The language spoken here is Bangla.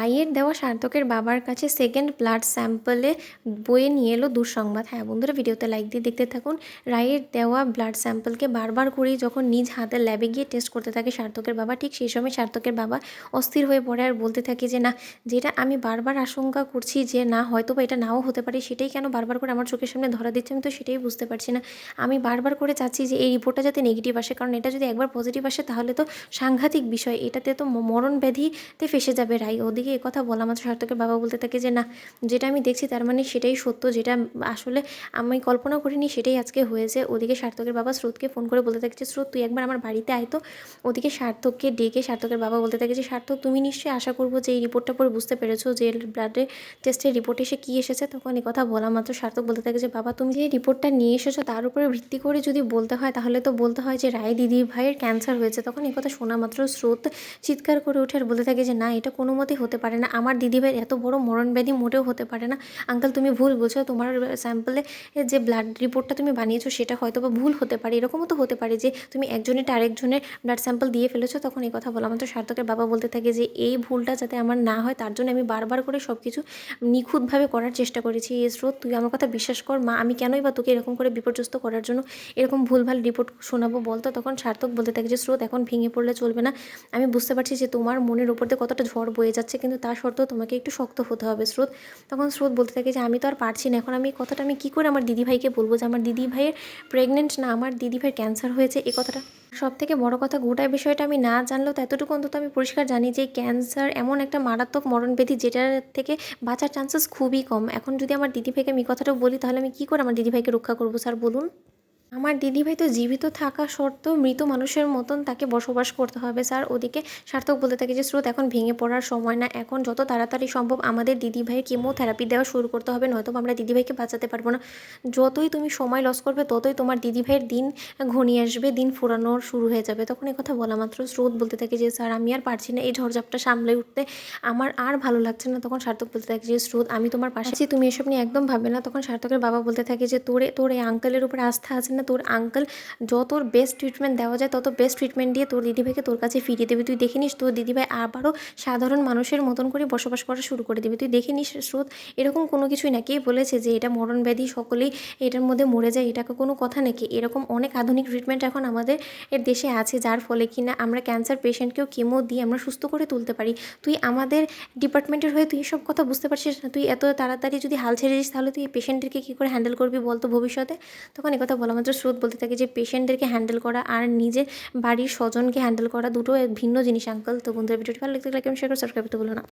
রাইয়ের দেওয়া সার্থকের বাবার কাছে সেকেন্ড ব্লাড স্যাম্পলে বয়ে নিয়ে এলো দুঃসংবাদ। হ্যাঁ বন্ধুরা, ভিডিওতে লাইক দিয়ে দেখতে থাকুন। রাইয়ের দেওয়া ব্লাড স্যাম্পলকে বারবার করেই যখন নিজ হাতে ল্যাবে গিয়ে টেস্ট করতে থাকে সার্থকের বাবা, ঠিক সেই সময় সার্থকের বাবা অস্থির হয়ে পড়ে আর বলতে থাকে যে না, যেটা আমি বারবার আশঙ্কা করছি যে না হয়তো বা এটা নাও হতে পারে, সেটাই কেন বারবার করে আমার চোখের সামনে ধরা দিচ্ছে, আমি তো সেটাই বুঝতে পারছি না। আমি বারবার করে চাচ্ছি যে এই রিপোর্টটা যাতে নেগেটিভ আসে, কারণ এটা যদি একবার পজিটিভ আসে তাহলে তো সাংঘাতিক বিষয়, এটাতে তো মরণ ব্যাধিতে ফেসে যাবে রাই। ওদিকে কথা বলা মাত্র সার্থকের বাবা বলতে থাকে যে না, যেটা আমি দেখছি তার মানে সেটাই সত্য, যেটা আসলে আমি কল্পনা করিনি সেটাই আজকে হয়েছে। ওদিকে সার্থকের বাবা স্রোতকে ফোন করে বলতে থাকে যে স্রোত, তুই একবার আমার বাড়িতে আয় তো। ওদিকে সার্থককে ডেকে সার্থকের বাবা বলতে থাকে যে সার্থক, তুমি নিশ্চয়ই আশা করবো যে এই রিপোর্টটা পরে বুঝতে পেরেছো যে ব্লাডে টেস্টের রিপোর্টে এসে কী এসেছে। তখন এই কথা বলা মাত্র সার্থক বলতে থাকে যে বাবা, তুমি যে রিপোর্টটা নিয়ে এসেছো তার উপরে ভিত্তি করে যদি বলতে হয় তাহলে তো বলতে হয় যে রায় দিদি ভাইয়ের ক্যান্সার হয়েছে। তখন এই কথা শোনা মাত্র স্রোত চিৎকার করে ওঠে আর বলতে থাকে যে না, এটা কোনো মতেই হতে পারে না, আমার দিদিভাইয়ের এত বড় মরণব্যাধি মোটেও হতে পারে না। আঙ্কেল, তুমি ভুল বলছো, তোমার স্যাম্পলে যে ব্লাড রিপোর্টটা তুমি বানিয়েছো সেটা হয়তো বা ভুল হতে পারে, এরকমও তো হতে পারে যে তুমি একজনেরটা আরেকজনের ব্লাড স্যাম্পল দিয়ে ফেলেছো। তখন এই কথা বলা মাত্র সার্থকের বাবা বলতে থাকে যে এই ভুলটা যাতে আমার না হয় তার জন্য আমি বারবার করে সব কিছু নিখুঁতভাবে করার চেষ্টা করেছি। এই স্রোত, তুই আমার কথা বিশ্বাস কর, মা আমি কেনই বা তোকে এরকম করে বিপর্যস্ত করার জন্য এরকম ভুলভাল রিপোর্ট শোনাবো বলতো। তখন সার্থক বলতে থাকে যে স্রোত, এখন ভেঙে পড়লে চলবে না। আমি বুঝতে পারছি যে তোমার মনের ওপর দিয়ে কতটা ঝড় বয়ে যাচ্ছে, কিন্তু তা সত্ত্বেও তোমাকে একটু শক্ত হতে হবে স্রোত। তখন স্রোত বলতে থাকে যে আমি তো আর পারছি না, এখন আমি এই কথাটা আমি কী করে আমার দিদিভাইকে বলবো যে আমার দিদিভাইয়ের প্রেগনেন্ট না, আমার দিদিভাইয়ের ক্যান্সার হয়েছে এই কথাটা। সব থেকে বড় কথা, গোটা বিষয়টা আমি না জানলেও তো এতটুকু অন্তত আমি পরিষ্কার জানি যে ক্যান্সার এমন একটা মারাত্মক মরণব্যাধি যেটার থেকে বাঁচার চান্সেস খুবই কম। এখন যদি আমার দিদিভাইকে আমি কথাটা বলি তাহলে আমি কী করে আমার দিদিভাইকে রক্ষা করবো স্যার বলুন। আমার দিদিভাই তো জীবিত থাকা সত্ত্বেও মৃত মানুষের মতন তাকে বসবাস করতে হবে স্যার। ওদিকে সার্থক বলতে থাকে যে স্রোত, এখন ভেঙে পড়ার সময় না, এখন যত তাড়াতাড়ি সম্ভব আমাদের দিদিভাইয়ের কেমোথেরাপি দেওয়া শুরু করতে হবে, নয়তো আমরা দিদিভাইকে বাঁচাতে পারবো না। যতই তুমি সময় লস করবে ততই তোমার দিদিভাইয়ের দিন ঘনিয়ে আসবে, দিন ফুরানোর শুরু হয়ে যাবে। তখন এই কথা বলা মাত্র স্রোত বলতে থাকে যে স্যার, আমি আর পারছি না এই ঝড়ঝাপটা সামলে উঠতে, আমার আর ভালো লাগছে না। তখন সার্থক বলতে থাকে যে স্রোত, আমি তোমার পাশে আছি, তুমি এসব নিয়ে একদম ভাববে না। তখন সার্থকের বাবা বলতে থাকে যে তোর এই আঙ্কেলের উপরে আস্থা আছে না, তোর আঙ্কেল যত বেস্ট ট্রিটমেন্ট দেওয়া যায় তত বেস্ট ট্রিটমেন্ট দিয়ে তোর দিদিভাইকে তোর কাছে ফিরিয়ে দেবে। তুই দেখে নিস তোর দিদিভাই আবারও সাধারণ মানুষের মতন করে বসবাস করা শুরু করে দেবে, তুই দেখে নিস স্রোত। এরকম কোনো কিছুই না, কে বলেছে যে এটা মরণ ব্যাধি, সকলেই এটার মধ্যে মরে যায়, এটাকে কোনো কথা নাকি? এরকম অনেক আধুনিক ট্রিটমেন্ট এখন আমাদের এর দেশে আছে, যার ফলে কিনা আমরা ক্যান্সার পেশেন্টকেও কেমো দিয়ে আমরা সুস্থ করে তুলতে পারি। তুই আমাদের ডিপার্টমেন্টের হয়ে তুই সব কথা বুঝতে পারছিস না? তুই এত তাড়াতাড়ি যদি হাল ছেড়ে দিস তাহলে তুই এই পেশেন্টদেরকে কী করে হ্যান্ডেল করবি বলতো ভবিষ্যতে? তখন একথা বলা মাত্র স্রোত বলতে থাকে যে পেশেন্টদেরকে হ্যান্ডেল করা আর নিজের বাড়ির স্বজনকে হ্যান্ডেল করা দুটো ভিন্ন জিনিস আঙ্কেল। তো বন্ধুরা, ভিডিওটি ভালো লাগলে লাইক এবং শেয়ার করে সাবস্ক্রাইব করতে ভুলো না।